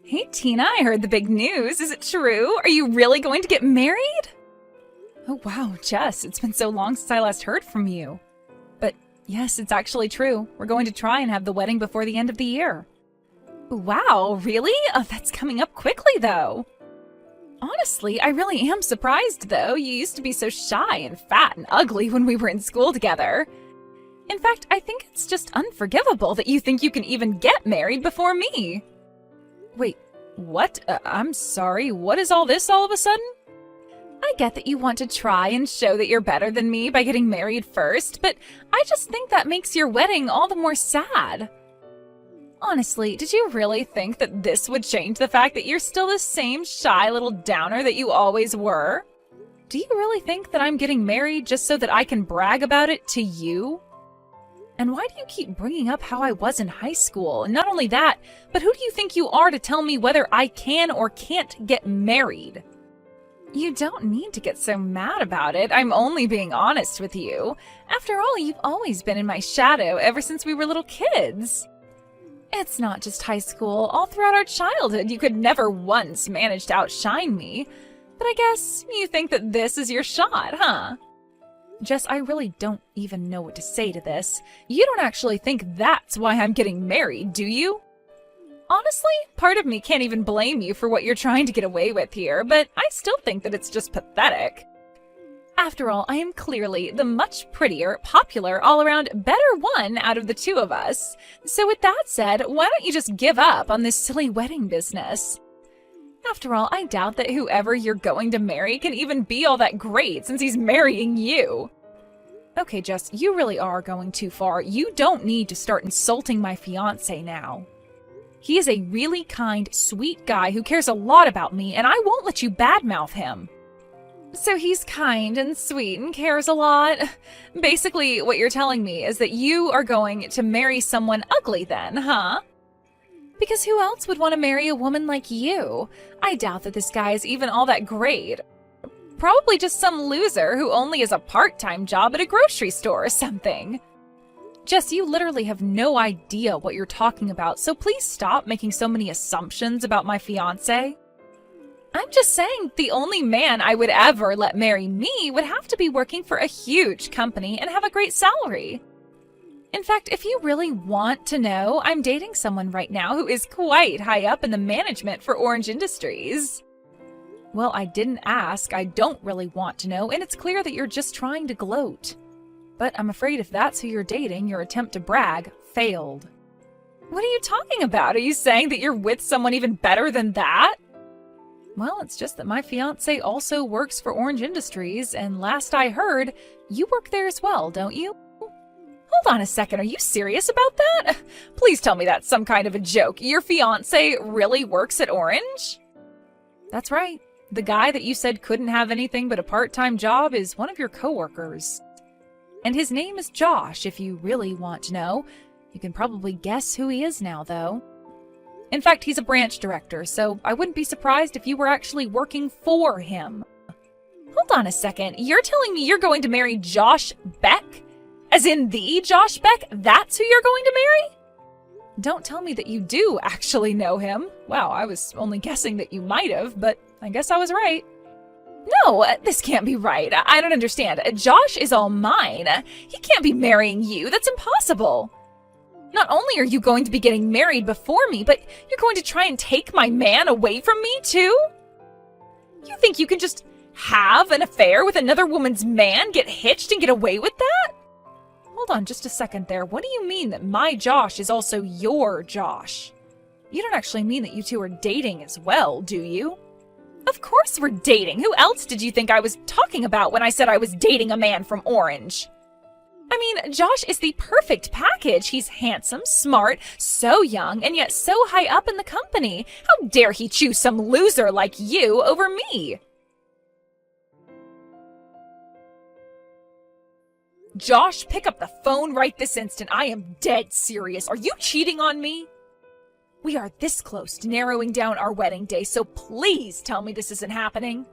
Hey Tina, I heard the big news. Is it true? Are you really going to get married? Oh wow, Jess, it's been so long since I last heard from you. But yes, it's actually true. We're going to try and have the wedding before the end of the year. Wow, really? Oh, that's coming up quickly though. Honestly, I really am surprised though. You used to be so shy and fat and ugly when we were in school together. In fact, I think it's just unforgivable that you think you can even get married before me. Wait, what? I'm sorry, what is all this all of a sudden? I get that you want to try and show that you're better than me by getting married first, but I just think that makes your wedding all the more sad. Honestly, did you really think that this would change the fact that you're still the same shy little downer that you always were? Do you really think that I'm getting married just so that I can brag about it to you? And why do you keep bringing up how I was in high school? And not only that, but who do you think you are to tell me whether I can or can't get married? You don't need to get so mad about it. I'm only being honest with you. After all, you've always been in my shadow ever since we were little kids. It's not just high school. All throughout our childhood, you could never once manage to outshine me. But I guess you think that this is your shot, huh? Jess, I really don't even know what to say to this. You don't actually think that's why I'm getting married, do you? Honestly, part of me can't even blame you for what you're trying to get away with here, but I still think that it's just pathetic. After all, I am clearly the much prettier, popular, all-around better one out of the two of us. So with that said, why don't you just give up on this silly wedding business? After all, I doubt that whoever you're going to marry can even be all that great since he's marrying you. Okay, Jess, you really are going too far. You don't need to start insulting my fiancé now. He is a really kind, sweet guy who cares a lot about me, and I won't let you badmouth him. So he's kind and sweet and cares a lot. Basically, what you're telling me is that you are going to marry someone ugly then, huh? Because who else would want to marry a woman like you? I doubt that this guy is even all that great. Probably just some loser who only has a part-time job at a grocery store or something. Jess, you literally have no idea what you're talking about, so please stop making so many assumptions about my fiancé. I'm just saying the only man I would ever let marry me would have to be working for a huge company and have a great salary. In fact, if you really want to know, I'm dating someone right now who is quite high up in the management for Orange Industries. Well, I didn't ask, I don't really want to know, and it's clear that you're just trying to gloat. But I'm afraid if that's who you're dating, your attempt to brag failed. What are you talking about? Are you saying that you're with someone even better than that? Well, it's just that my fiancé also works for Orange Industries, and last I heard, you work there as well, don't you? Hold on a second, are you serious about that? Please tell me that's some kind of a joke. Your fiancé really works at Orange? That's right. The guy that you said couldn't have anything but a part-time job is one of your coworkers. And his name is Josh, if you really want to know. You can probably guess who he is now, though. In fact, he's a branch director, so I wouldn't be surprised if you were actually working for him. Hold on a second, you're telling me you're going to marry Josh Beck? As in the Josh Beck? That's who you're going to marry? Don't tell me that you do actually know him. Wow, I was only guessing that you might have, but I guess I was right. No, this can't be right. I don't understand. Josh is all mine. He can't be marrying you. That's impossible. Not only are you going to be getting married before me, but you're going to try and take my man away from me, too? You think you can just have an affair with another woman's man, get hitched, and get away with that? Hold on just a second there. What do you mean that my Josh is also your Josh? You don't actually mean that you two are dating as well, do you? Of course we're dating. Who else did you think I was talking about when I said I was dating a man from Orange? I mean, Josh is the perfect package. He's handsome, smart, so young, and yet so high up in the company. How dare he choose some loser like you over me? Josh, pick up the phone right this instant. I am dead serious. Are you cheating on me? We are this close to narrowing down our wedding day, so please tell me this isn't happening.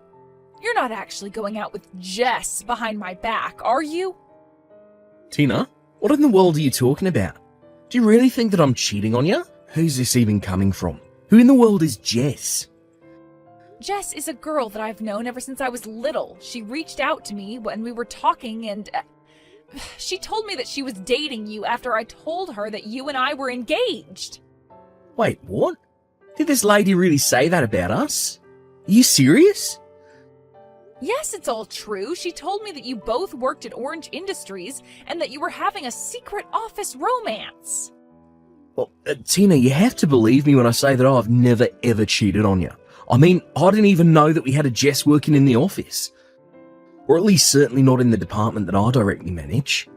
You're not actually going out with Jess behind my back, are you? Tina, what in the world are you talking about? Do you really think that I'm cheating on you? Who's this even coming from? Who in the world is Jess? Jess is a girl that I've known ever since I was little. She reached out to me when we were talking and she told me that she was dating you after I told her that you and I were engaged. Wait, what? Did this lady really say that about us? Are you serious? Yes, it's all true. She told me that you both worked at Orange Industries and that you were having a secret office romance. Well, Tina, you have to believe me when I say that I've never ever cheated on you. I mean, I didn't even know that we had a Jess working in the office. Or at least certainly not in the department that I directly manage.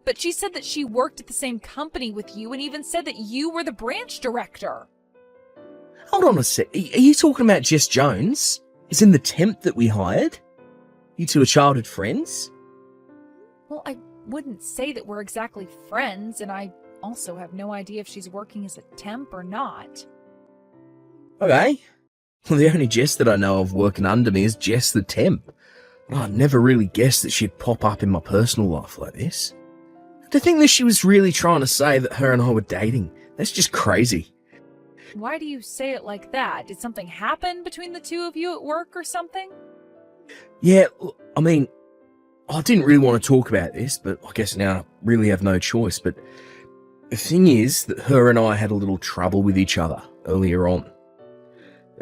But she said that she worked at the same company with you and even said that you were the branch director. Hold on a sec. Are you talking about Jess Jones? Is in the temp that we hired? You two are childhood friends? Well, I wouldn't say that we're exactly friends, and I also have no idea if she's working as a temp or not. Okay. Well, the only Jess that I know of working under me is Jess the temp. I never really guessed that she'd pop up in my personal life like this. To think that she was really trying to say that her and I were dating, that's just crazy. Why do you say it like that? Did something happen between the two of you at work or something? Yeah, I mean, I didn't really want to talk about this, but I guess now I really have no choice. But the thing is that her and I had a little trouble with each other earlier on.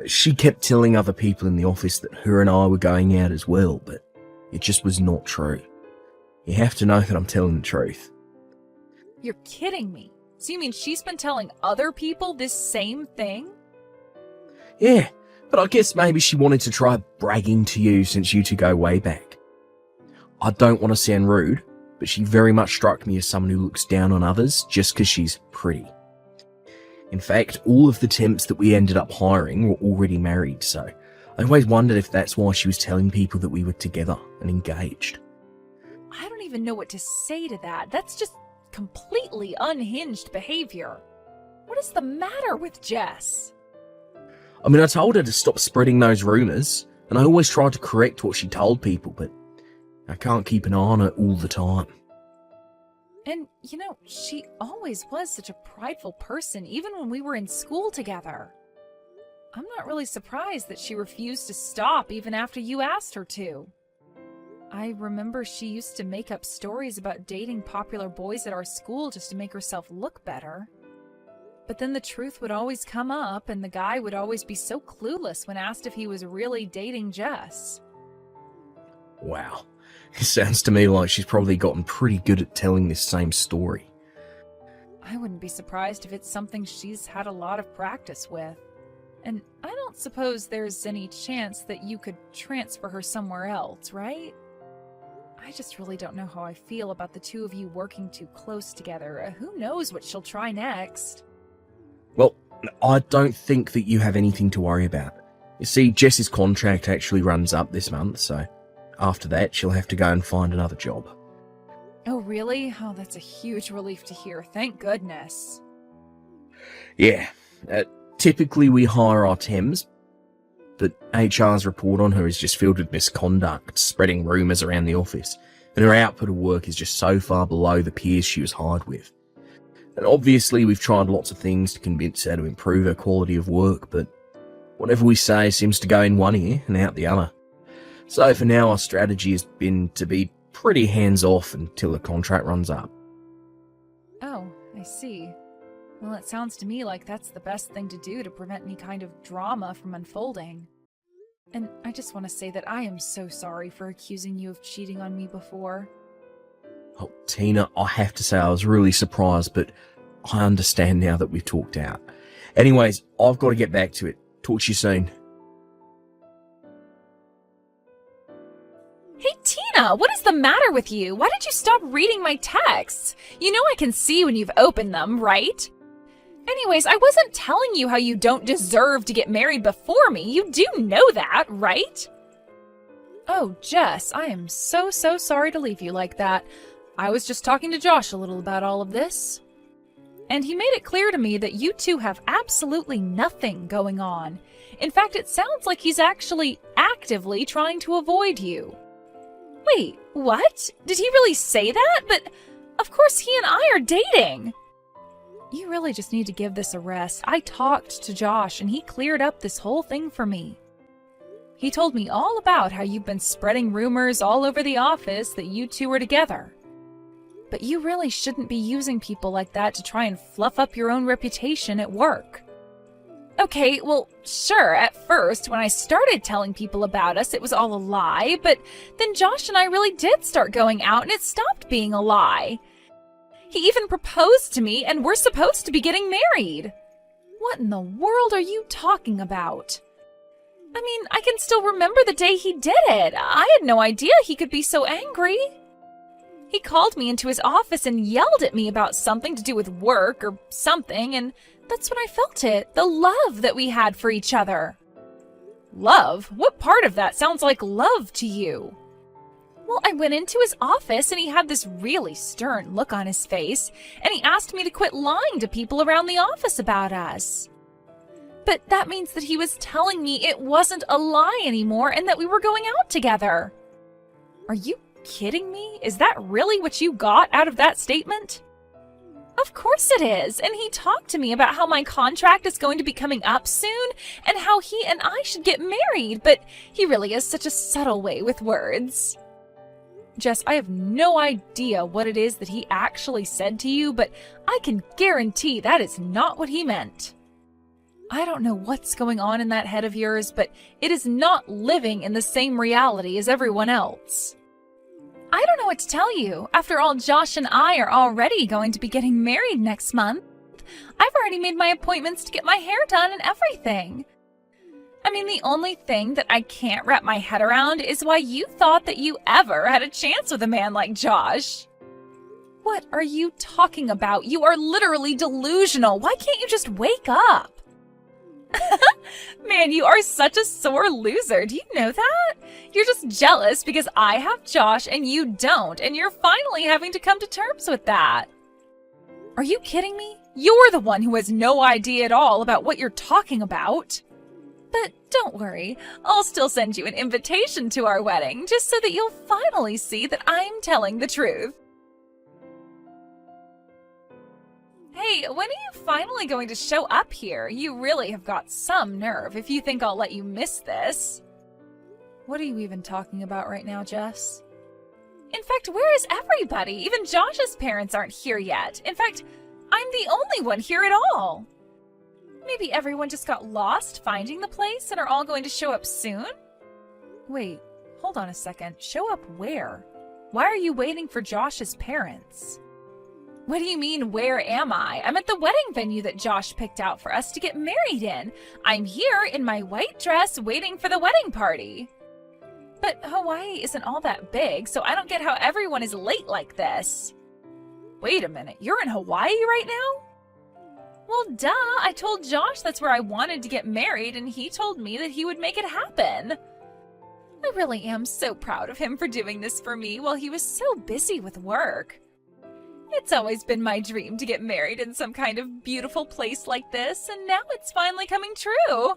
She kept telling other people in the office that her and I were going out as well, but it just was not true. You have to know that I'm telling the truth. You're kidding me. So you mean she's been telling other people this same thing? Yeah, but I guess maybe she wanted to try bragging to you since you two go way back. I don't want to sound rude, but she very much struck me as someone who looks down on others just because she's pretty. In fact, all of the temps that we ended up hiring were already married, so I always wondered if that's why she was telling people that we were together and engaged. I don't even know what to say to that. That's just completely unhinged behavior. What is the matter with Jess? I mean, I told her to stop spreading those rumours, and I always tried to correct what she told people, but I can't keep an eye on her all the time. And, you know, she always was such a prideful person, even when we were in school together. I'm not really surprised that she refused to stop even after you asked her to. I remember she used to make up stories about dating popular boys at our school just to make herself look better. But then the truth would always come up, and the guy would always be so clueless when asked if he was really dating Jess. Wow. It sounds to me like she's probably gotten pretty good at telling this same story. I wouldn't be surprised if it's something she's had a lot of practice with. And I don't suppose there's any chance that you could transfer her somewhere else, right? I just really don't know how I feel about the two of you working too close together. Who knows what she'll try next? Well, I don't think that you have anything to worry about. You see, Jess's contract actually runs up this month, so after that she'll have to go and find another job. Oh, really? Oh, that's a huge relief to hear. Thank goodness. Yeah, typically we hire our temps, but HR's report on her is just filled with misconduct, spreading rumours around the office, and her output of work is just so far below the peers she was hired with. And obviously we've tried lots of things to convince her to improve her quality of work, but whatever we say seems to go in one ear and out the other. So for now our strategy has been to be pretty hands-off until the contract runs up. Oh, I see. Well, it sounds to me like that's the best thing to do to prevent any kind of drama from unfolding. And I just want to say that I am so sorry for accusing you of cheating on me before. Oh, Tina, I have to say I was really surprised, but I understand now that we've talked out. Anyways, I've got to get back to it. Talk to you soon. Hey, Tina, what is the matter with you? Why did you stop reading my texts? You know I can see when you've opened them, right? Anyways, I wasn't telling you how you don't deserve to get married before me. You do know that, right? Oh, Jess, I am so sorry to leave you like that. I was just talking to Josh a little about all of this. And he made it clear to me that you two have absolutely nothing going on. In fact, it sounds like he's actually actively trying to avoid you. Wait, what? Did he really say that? But of course he and I are dating. You really just need to give this a rest. I talked to Josh and he cleared up this whole thing for me. He told me all about how you've been spreading rumors all over the office that you two were together. But you really shouldn't be using people like that to try and fluff up your own reputation at work. Okay, well, sure, at first, when I started telling people about us, it was all a lie, but then Josh and I really did start going out and it stopped being a lie. He even proposed to me and we're supposed to be getting married. What in the world are you talking about? I mean, I can still remember the day he did it. I had no idea he could be so angry. He called me into his office and yelled at me about something to do with work or something, and that's when I felt it, the love that we had for each other. Love? What part of that sounds like love to you? Well, I went into his office and he had this really stern look on his face, and he asked me to quit lying to people around the office about us. But that means that he was telling me it wasn't a lie anymore and that we were going out together. Are you kidding me? Is that really what you got out of that statement? Of course it is, and he talked to me about how my contract is going to be coming up soon and how he and I should get married, but he really has such a subtle way with words. Jess, I have no idea what it is that he actually said to you, but I can guarantee that is not what he meant. I don't know what's going on in that head of yours, but it is not living in the same reality as everyone else. I don't know what to tell you. After all, Josh and I are already going to be getting married next month. I've already made my appointments to get my hair done and everything. I mean, the only thing that I can't wrap my head around is why you thought that you ever had a chance with a man like Josh. What are you talking about? You are literally delusional. Why can't you just wake up? Man, you are such a sore loser. Do you know that? You're just jealous because I have Josh and you don't, and you're finally having to come to terms with that. Are you kidding me? You're the one who has no idea at all about what you're talking about. But don't worry, I'll still send you an invitation to our wedding, just so that you'll finally see that I'm telling the truth. Hey, when are you finally going to show up here? You really have got some nerve if you think I'll let you miss this. What are you even talking about right now, Jess? In fact, where is everybody? Even Josh's parents aren't here yet. In fact, I'm the only one here at all. Maybe everyone just got lost finding the place and are all going to show up soon? Wait, hold on a second. Show up where? Why are you waiting for Josh's parents? What do you mean, where am I? I'm at the wedding venue that Josh picked out for us to get married in. I'm here in my white dress waiting for the wedding party. But Hawaii isn't all that big, so I don't get how everyone is late like this. Wait a minute, you're in Hawaii right now? Well, duh, I told Josh that's where I wanted to get married, and he told me that he would make it happen. I really am so proud of him for doing this for me while he was so busy with work. It's always been my dream to get married in some kind of beautiful place like this, and now it's finally coming true.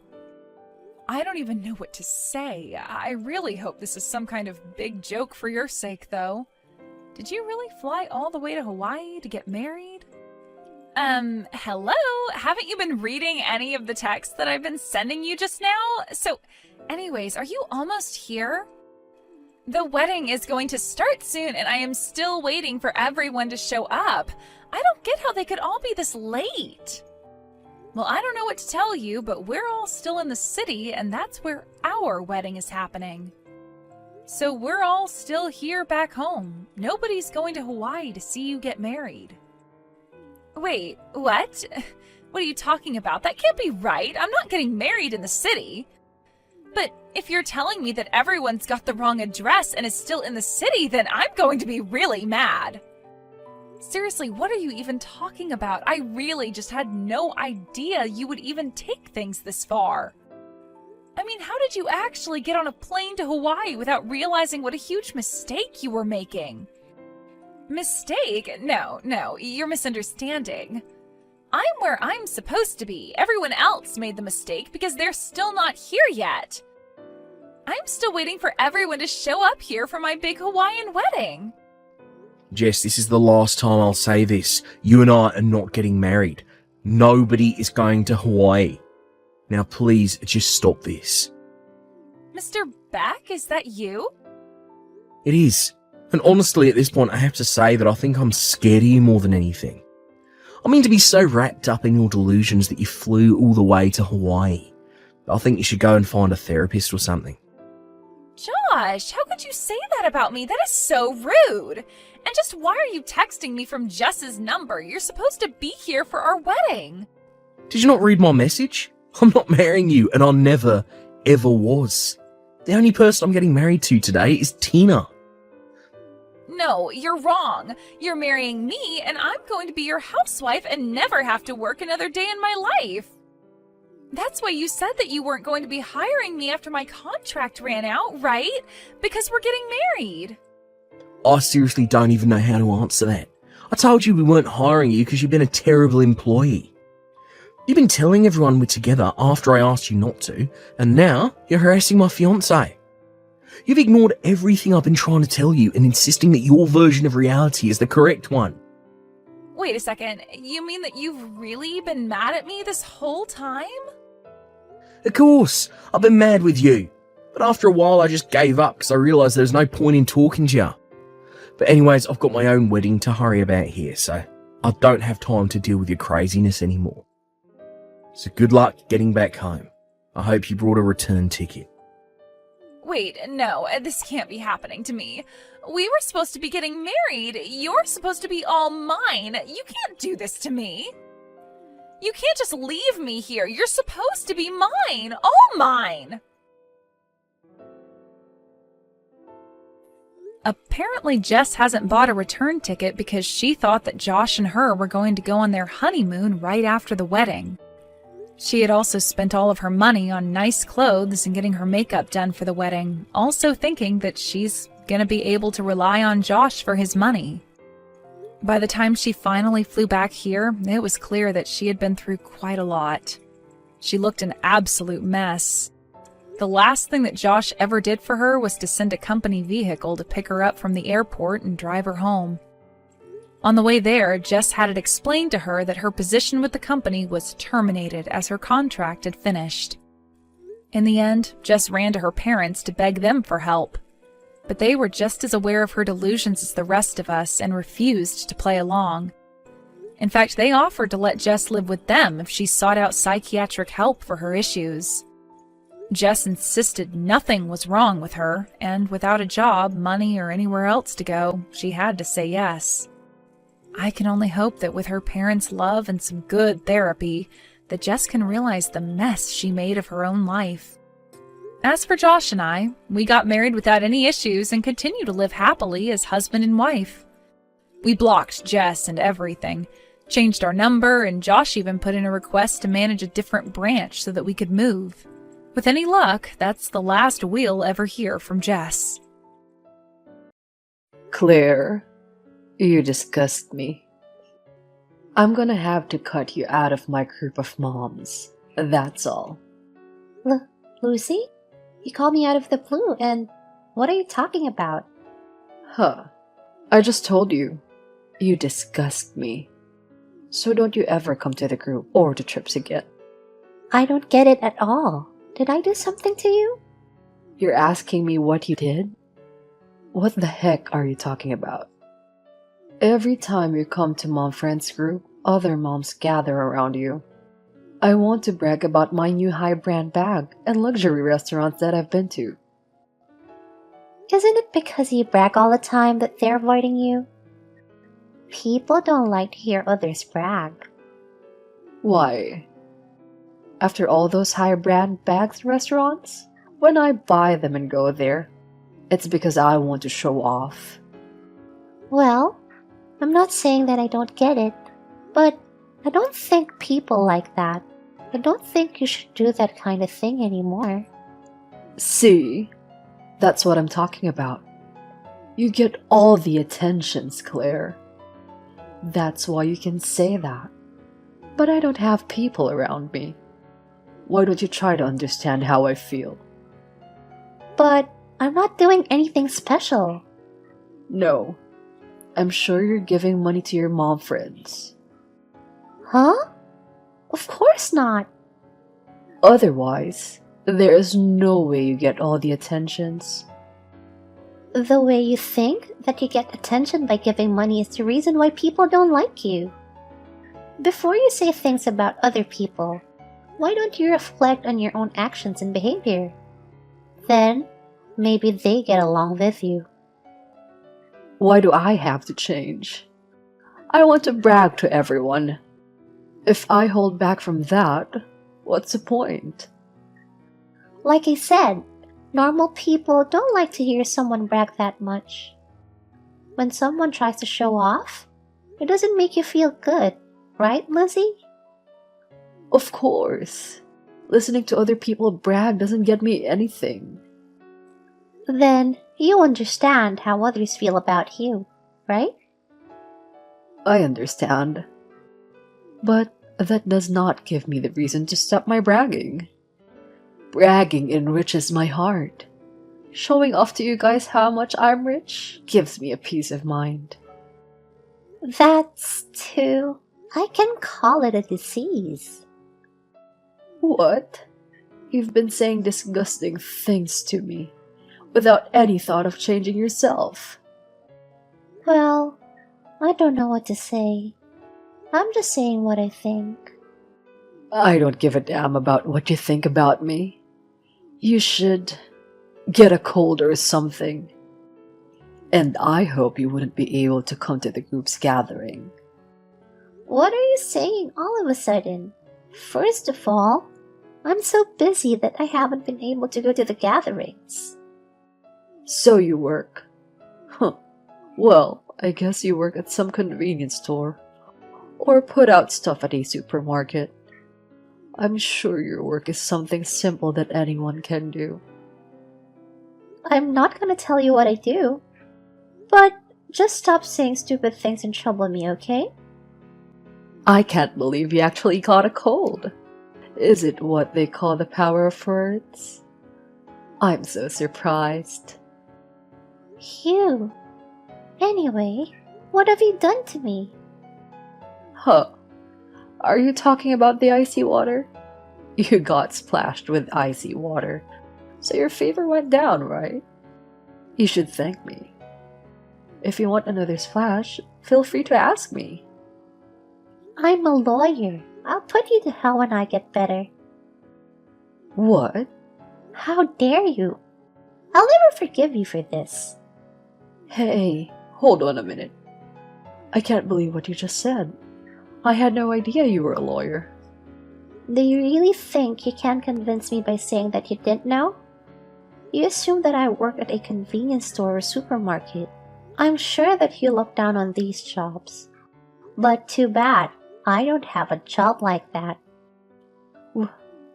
I don't even know what to say. I really hope this is some kind of big joke for your sake, though. Did you really fly all the way to Hawaii to get married? Hello? Haven't you been reading any of the texts that I've been sending you just now? So, anyways, are you almost here? The wedding is going to start soon, and I am still waiting for everyone to show up. I don't get how they could all be this late. Well, I don't know what to tell you, but we're all still in the city, and that's where our wedding is happening. So we're all still here back home. Nobody's going to Hawaii to see you get married. Wait, what? What are you talking about? That can't be right. I'm not getting married in the city. But if you're telling me that everyone's got the wrong address and is still in the city, then I'm going to be really mad. Seriously, what are you even talking about? I really just had no idea you would even take things this far. I mean, how did you actually get on a plane to Hawaii without realizing what a huge mistake you were making? Mistake? No, you're misunderstanding. I'm where I'm supposed to be. Everyone else made the mistake because they're still not here yet. I'm still waiting for everyone to show up here for my big Hawaiian wedding. Jess, this is the last time I'll say this. You and I are not getting married. Nobody is going to Hawaii. Now please, just stop this. Mr. Beck, is that you? It is. And honestly, at this point, I have to say that I think I'm scared of you more than anything. I mean, to be so wrapped up in your delusions that you flew all the way to Hawaii. I think you should go and find a therapist or something. Josh, how could you say that about me? That is so rude. And just why are you texting me from Jess's number? You're supposed to be here for our wedding. Did you not read my message? I'm not marrying you, and I never, ever was. The only person I'm getting married to today is Tina. No, you're wrong. You're marrying me, and I'm going to be your housewife and never have to work another day in my life. That's why you said that you weren't going to be hiring me after my contract ran out, right? Because we're getting married. I seriously don't even know how to answer that. I told you we weren't hiring you because you've been a terrible employee. You've been telling everyone we're together after I asked you not to, and now you're harassing my fiancé. You've ignored everything I've been trying to tell you and insisting that your version of reality is the correct one. Wait a second, you mean that you've really been mad at me this whole time? Of course, I've been mad with you. But after a while I just gave up because I realised there's no point in talking to you. But anyways, I've got my own wedding to hurry about here, so I don't have time to deal with your craziness anymore. So good luck getting back home. I hope you brought a return ticket. Wait, no, this can't be happening to me. We were supposed to be getting married. You're supposed to be all mine. You can't do this to me. You can't just leave me here. You're supposed to be mine. All mine. Apparently, Jess hasn't bought a return ticket because she thought that Josh and her were going to go on their honeymoon right after the wedding. She had also spent all of her money on nice clothes and getting her makeup done for the wedding, also thinking that she's going to be able to rely on Josh for his money. By the time she finally flew back here, it was clear that she had been through quite a lot. She looked an absolute mess. The last thing that Josh ever did for her was to send a company vehicle to pick her up from the airport and drive her home. On the way there, Jess had it explained to her that her position with the company was terminated as her contract had finished. In the end, Jess ran to her parents to beg them for help. But they were just as aware of her delusions as the rest of us and refused to play along. In fact, they offered to let Jess live with them if she sought out psychiatric help for her issues. Jess insisted nothing was wrong with her, and without a job, money, or anywhere else to go, she had to say yes. I can only hope that with her parents' love and some good therapy, that Jess can realize the mess she made of her own life. As for Josh and I, we got married without any issues and continue to live happily as husband and wife. We blocked Jess and everything, changed our number, and Josh even put in a request to manage a different branch so that we could move. With any luck, that's the last we'll ever hear from Jess. Claire, you disgust me. I'm gonna have to cut you out of my group of moms. That's all. Lucy? You called me out of the blue, and what are you talking about? Huh. I just told you. You disgust me. So don't you ever come to the group or to trips again. I don't get it at all. Did I do something to you? You're asking me what you did? What the heck are you talking about? Every time you come to Mom Friends group, other moms gather around you. I want to brag about my new high-brand bag and luxury restaurants that I've been to. Isn't it because you brag all the time that they're avoiding you? People don't like to hear others brag. Why? After all those high-brand bags and restaurants, when I buy them and go there, it's because I want to show off. Well, I'm not saying that I don't get it, but I don't think people like that. I don't think you should do that kind of thing anymore. See? That's what I'm talking about. You get all the attentions, Claire. That's why you can say that. But I don't have people around me. Why don't you try to understand how I feel? But I'm not doing anything special. No. I'm sure you're giving money to your mom friends. Huh? Of course not. Otherwise, there is no way you get all the attentions. The way you think that you get attention by giving money is the reason why people don't like you. Before you say things about other people, why don't you reflect on your own actions and behavior? Then, maybe they get along with you. Why do I have to change? I want to brag to everyone. If I hold back from that, what's the point? Like I said, normal people don't like to hear someone brag that much. When someone tries to show off, it doesn't make you feel good, right, Lizzie? Of course. Listening to other people brag doesn't get me anything. Then you understand how others feel about you, right? I understand. But that does not give me the reason to stop my bragging. Bragging enriches my heart. Showing off to you guys how much I'm rich gives me a peace of mind. That's too. I can call it a disease. What? You've been saying disgusting things to me without any thought of changing yourself. Well, I don't know what to say. I'm just saying what I think. I don't give a damn about what you think about me. You should get a cold or something. And I hope you wouldn't be able to come to the group's gathering. What are you saying all of a sudden? First of all, I'm so busy that I haven't been able to go to the gatherings. So you work. Huh. Well, I guess you work at some convenience store. Or put out stuff at a supermarket. I'm sure your work is something simple that anyone can do. I'm not gonna tell you what I do. But just stop saying stupid things and trouble me, okay? I can't believe you actually caught a cold. Is it what they call the power of words? I'm so surprised. Phew. Anyway, what have you done to me? Huh. Are you talking about the icy water? You got splashed with icy water, so your fever went down, right? You should thank me. If you want another splash, feel free to ask me. I'm a lawyer. I'll put you to hell when I get better. What? How dare you? I'll never forgive you for this. Hey, hold on a minute. I can't believe what you just said. I had no idea you were a lawyer. Do you really think you can convince me by saying that you didn't know? You assume that I work at a convenience store or supermarket. I'm sure that you look down on these jobs. But too bad, I don't have a job like that.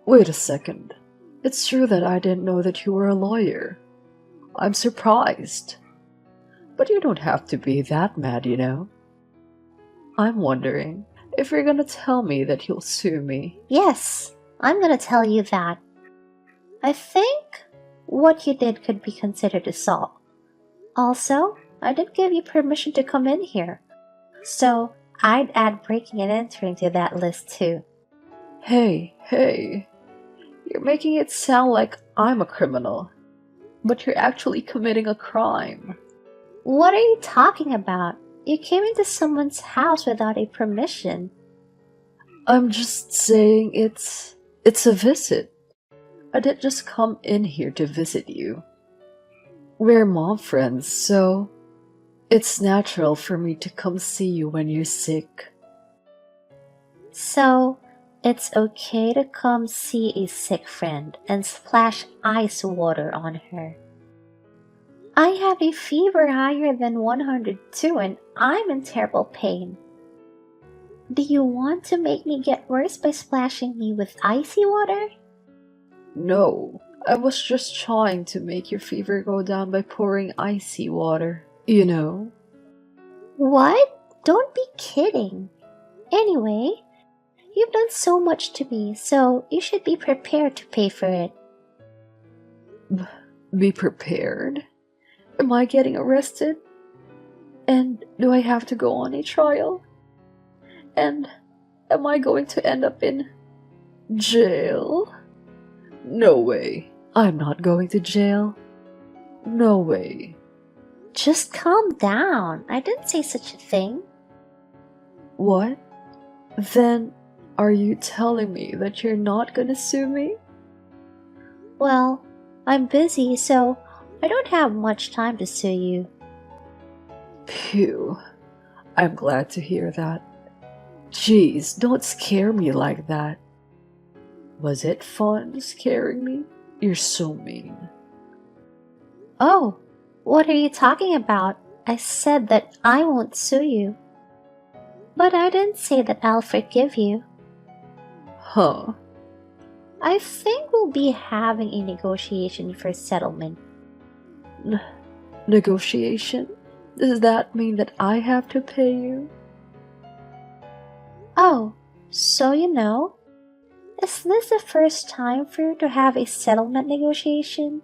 Wait a second. It's true that I didn't know that you were a lawyer. I'm surprised. But you don't have to be that mad, you know. I'm wondering if you're gonna tell me that you'll sue me. Yes, I'm gonna tell you that. I think what you did could be considered assault. Also, I didn't give you permission to come in here. So, I'd add breaking and entering to that list too. Hey. You're making it sound like I'm a criminal. But you're actually committing a crime. What are you talking about? You came into someone's house without a permission. I'm just saying it's a visit. I didn't just come in here to visit you. We're mom friends, so it's natural for me to come see you when you're sick. So, it's okay to come see a sick friend and splash ice water on her. I have a fever higher than 102 and I'm in terrible pain. Do you want to make me get worse by splashing me with icy water? No, I was just trying to make your fever go down by pouring icy water. You know? What? Don't be kidding. Anyway, you've done so much to me, so you should be prepared to pay for it. Be prepared? Am I getting arrested? And do I have to go on a trial? And am I going to end up in jail? No way. I'm not going to jail. No way. Just calm down. I didn't say such a thing. What? Then are you telling me that you're not gonna sue me? Well, I'm busy, so I don't have much time to sue you. Phew. I'm glad to hear that. Jeez, don't scare me like that. Was it fun scaring me? You're so mean. Oh, what are you talking about? I said that I won't sue you. But I didn't say that I'll forgive you. Huh. I think we'll be having a negotiation for settlement. Negotiation? Does that mean that I have to pay you? Oh, so you know? Is this the first time for you to have a settlement negotiation?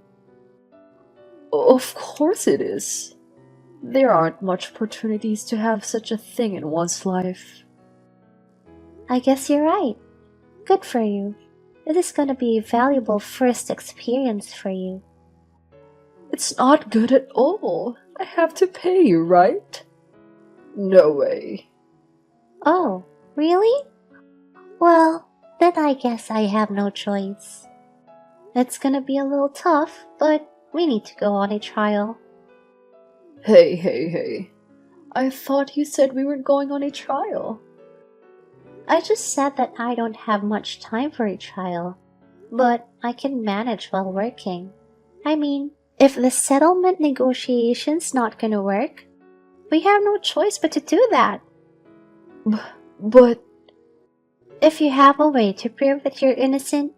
Of course it is. There aren't much opportunities to have such a thing in one's life. I guess you're right. Good for you. This is gonna be a valuable first experience for you. It's not good at all. I have to pay you, right? No way. Oh, really? Well, then I guess I have no choice. It's gonna be a little tough, but we need to go on a trial. Hey. I thought you said we were going on a trial. I just said that I don't have much time for a trial, but I can manage while working. I mean, if the settlement negotiation's not gonna work, we have no choice but to do that. But If you have a way to prove that you're innocent,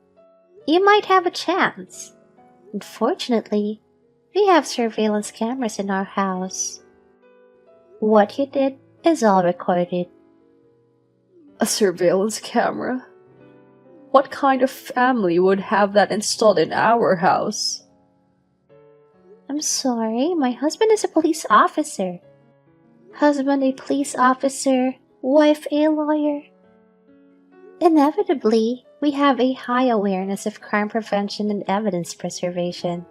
you might have a chance. Unfortunately, we have surveillance cameras in our house. What you did is all recorded. a surveillance camera? What kind of family would have that installed in our house? I'm sorry, my husband is a police officer. Husband a police officer, wife a lawyer. Inevitably, we have a high awareness of crime prevention and evidence preservation.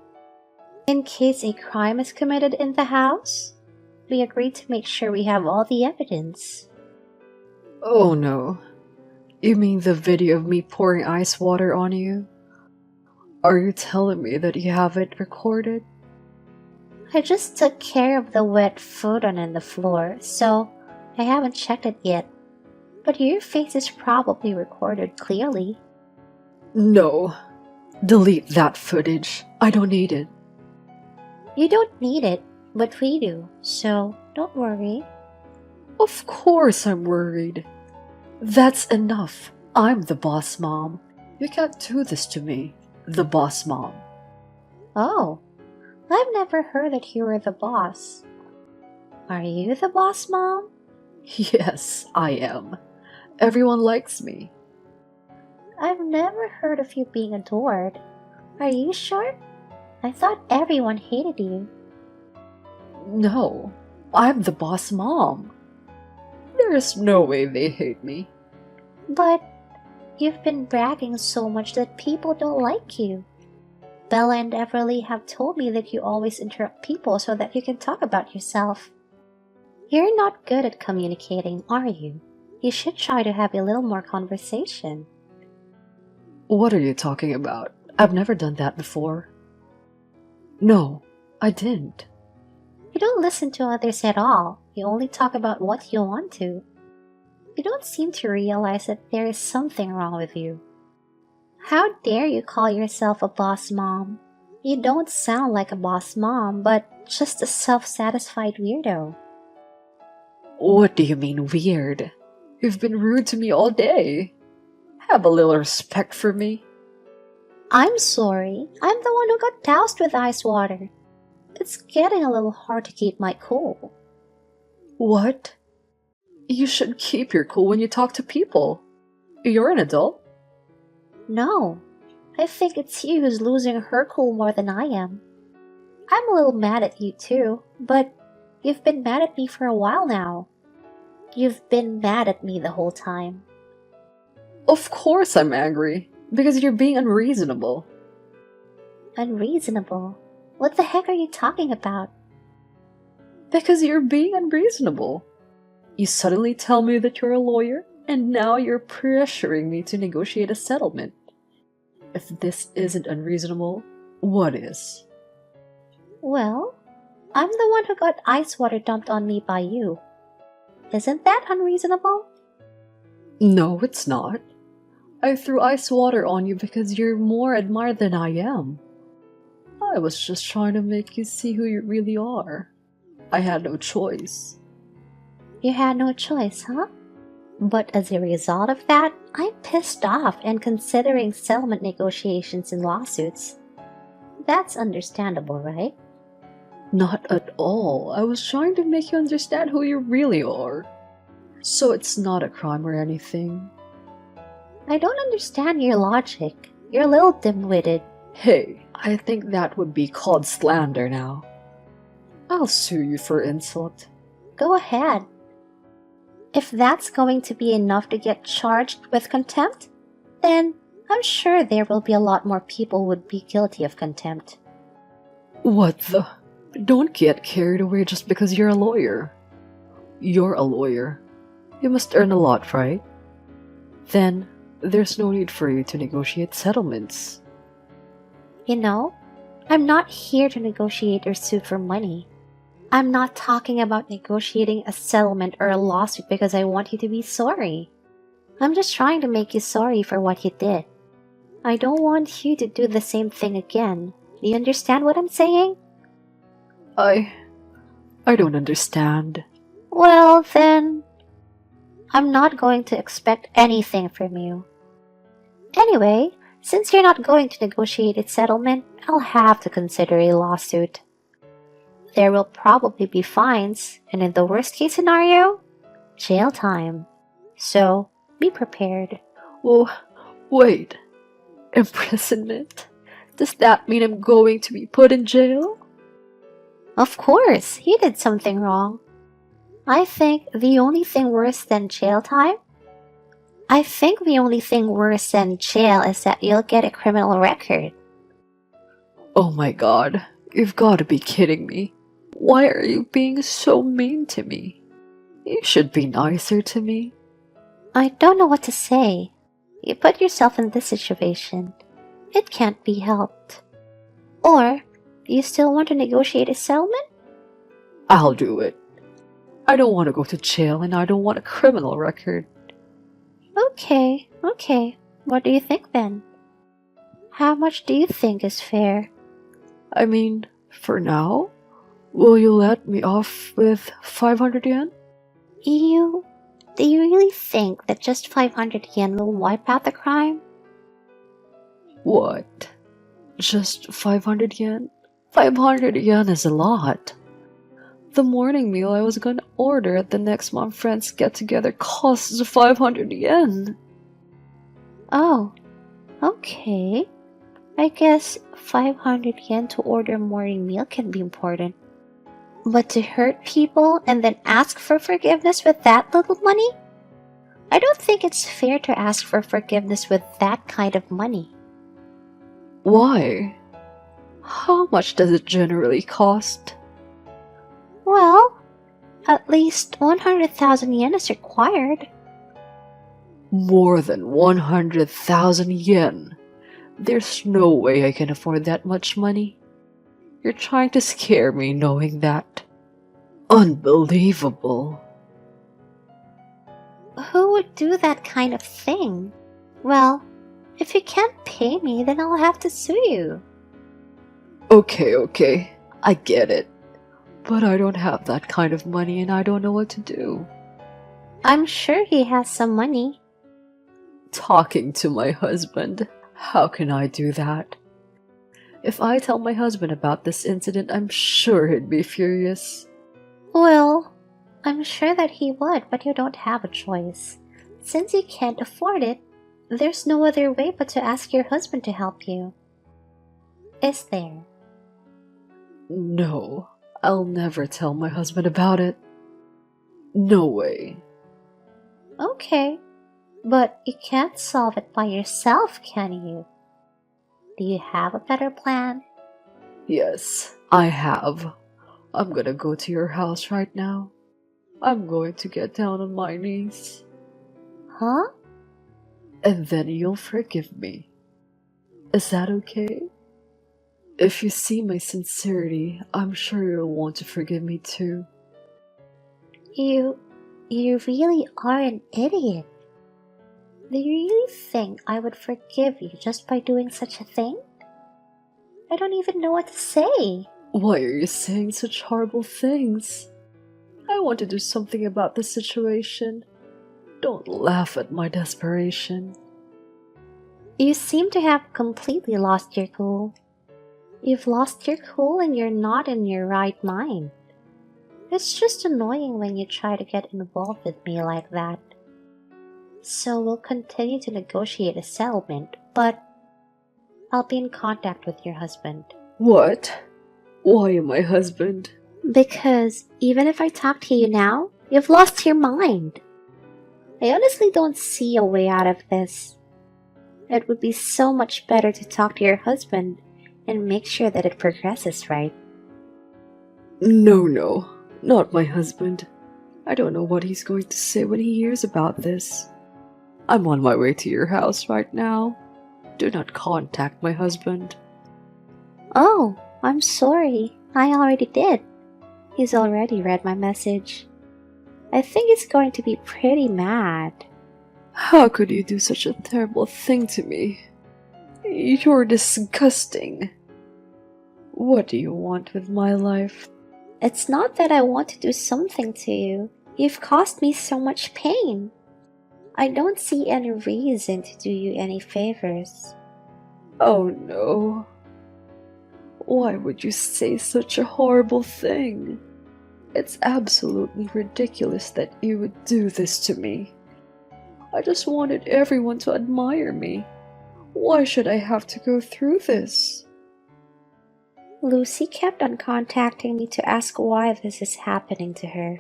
In case a crime is committed in the house, we agree to make sure we have all the evidence. Oh no. You mean the video of me pouring ice water on you? Are you telling me that you have it recorded? I just took care of the wet food on the floor, so I haven't checked it yet. But your face is probably recorded clearly. No. Delete that footage. I don't need it. You don't need it, but we do, so don't worry. Of course I'm worried. That's enough. I'm the boss mom. You can't do this to me, the boss mom. Oh, I've never heard that you were the boss. Are you the boss, Mom? Yes, I am. Everyone likes me. I've never heard of you being adored. Are you sure? I thought everyone hated you. No, I'm the boss mom. There is no way they hate me. But you've been bragging so much that people don't like you. Bella and Everly have told me that you always interrupt people so that you can talk about yourself. You're not good at communicating, are you? You should try to have a little more conversation. What are you talking about? I've never done that before. No, I didn't. You don't listen to others at all. You only talk about what you want to. You don't seem to realize that there is something wrong with you. How dare you call yourself a boss mom? You don't sound like a boss mom, but just a self-satisfied weirdo. What do you mean weird? You've been rude to me all day. Have a little respect for me. I'm sorry. I'm the one who got doused with ice water. It's getting a little hard to keep my cool. What? You should keep your cool when you talk to people. You're an adult. No, I think it's you who's losing her cool more than I am. I'm a little mad at you too, but You've been mad at me for a while now. You've been mad at me the whole time. Of course I'm angry, because you're being unreasonable. Unreasonable? What the heck are you talking about? Because you're being unreasonable. You suddenly tell me that you're a lawyer, and now you're pressuring me to negotiate a settlement. If this isn't unreasonable, what is? Well, I'm the one who got ice water dumped on me by you. Isn't that unreasonable? No, it's not. I threw ice water on you because you're more admired than I am. I was just trying to make you see who you really are. I had no choice. You had no choice, huh? But as a result of that, I'm pissed off and considering settlement negotiations and lawsuits. That's understandable, right? Not at all. I was trying to make you understand who you really are. So it's not a crime or anything. I don't understand your logic. You're a little dim-witted. Hey, I think that would be called slander now. I'll sue you for insult. Go ahead. If that's going to be enough to get charged with contempt, then I'm sure there will be a lot more people who would be guilty of contempt. What the? Don't get carried away just because you're a lawyer. You're a lawyer. You must earn a lot, right? Then, there's no need for you to negotiate settlements. You know, I'm not here to negotiate or sue for money. I'm not talking about negotiating a settlement or a lawsuit because I want you to be sorry. I'm just trying to make you sorry for what you did. I don't want you to do the same thing again. Do you understand what I'm saying? I don't understand. Well, then, I'm not going to expect anything from you. Anyway, since you're not going to negotiate a settlement, I'll have to consider a lawsuit. There will probably be fines, and in the worst case scenario, jail time. So, be prepared. Well, wait. Imprisonment? Does that mean I'm going to be put in jail? Of course, you did something wrong. I think the only thing worse than jail is that you'll get a criminal record. Oh my god, you've got to be kidding me. Why are you being so mean to me? You should be nicer to me. I don't know what to say. You put yourself in this situation. It can't be helped. Or, do you still want to negotiate a settlement? I'll do it. I don't want to go to jail and I don't want a criminal record. Okay. What do you think then? How much do you think is fair? I mean, for now, will you let me off with 500 yen? Do you really think that just 500 yen will wipe out the crime? What? Just 500 yen? 500 yen is a lot. The morning meal I was gonna order at the next Mom Friends get-together costs 500 yen. Oh, okay. I guess 500 yen to order a morning meal can be important. But to hurt people and then ask for forgiveness with that little money? I don't think it's fair to ask for forgiveness with that kind of money. Why? How much does it generally cost? Well, at least 100,000 yen is required. More than 100,000 yen. There's no way I can afford that much money. You're trying to scare me knowing that. Unbelievable. Who would do that kind of thing? Well, if you can't pay me, then I'll have to sue you. Okay, I get it. But I don't have that kind of money and I don't know what to do. I'm sure he has some money. Talking to my husband. How can I do that? If I tell my husband about this incident, I'm sure he'd be furious. Well, I'm sure that he would, but you don't have a choice. Since you can't afford it, there's no other way but to ask your husband to help you. Is there? No, I'll never tell my husband about it. No way. Okay, but you can't solve it by yourself, can you? Do you have a better plan? Yes, I have. I'm gonna go to your house right now. I'm going to get down on my knees. Huh? And then you'll forgive me. Is that okay? If you see my sincerity, I'm sure you'll want to forgive me too. You really are an idiot. Do you really think I would forgive you just by doing such a thing? I don't even know what to say. Why are you saying such horrible things? I want to do something about the situation. Don't laugh at my desperation. You seem to have completely lost your cool. You've lost your cool and you're not in your right mind. It's just annoying when you try to get involved with me like that. So we'll continue to negotiate a settlement, but I'll be in contact with your husband. What? Why my husband? Because even if I talk to you now, you've lost your mind. I honestly don't see a way out of this. It would be so much better to talk to your husband and make sure that it progresses right. No, not my husband. I don't know what he's going to say when he hears about this. I'm on my way to your house right now. Do not contact my husband. Oh, I'm sorry. I already did. He's already read my message. I think he's going to be pretty mad. How could you do such a terrible thing to me? You're disgusting. What do you want with my life? It's not that I want to do something to you. You've caused me so much pain. I don't see any reason to do you any favors. Oh no. Why would you say such a horrible thing? It's absolutely ridiculous that you would do this to me. I just wanted everyone to admire me. Why should I have to go through this? Lucy kept on contacting me to ask why this is happening to her.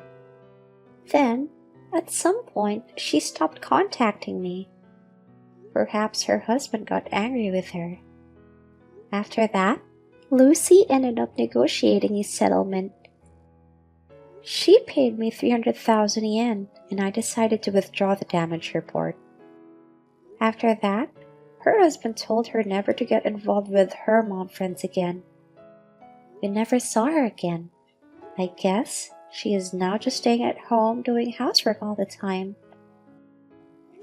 Then, at some point, she stopped contacting me. Perhaps her husband got angry with her. After that, Lucy ended up negotiating a settlement. She paid me 300,000 yen, and I decided to withdraw the damage report. After that, her husband told her never to get involved with her mom friends again. We never saw her again. I guess she is now just staying at home doing housework all the time.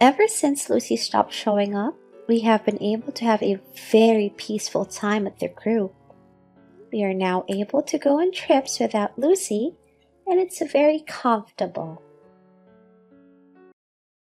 Ever since Lucy stopped showing up, we have been able to have a very peaceful time at the group. We are now able to go on trips without Lucy, and it's very comfortable.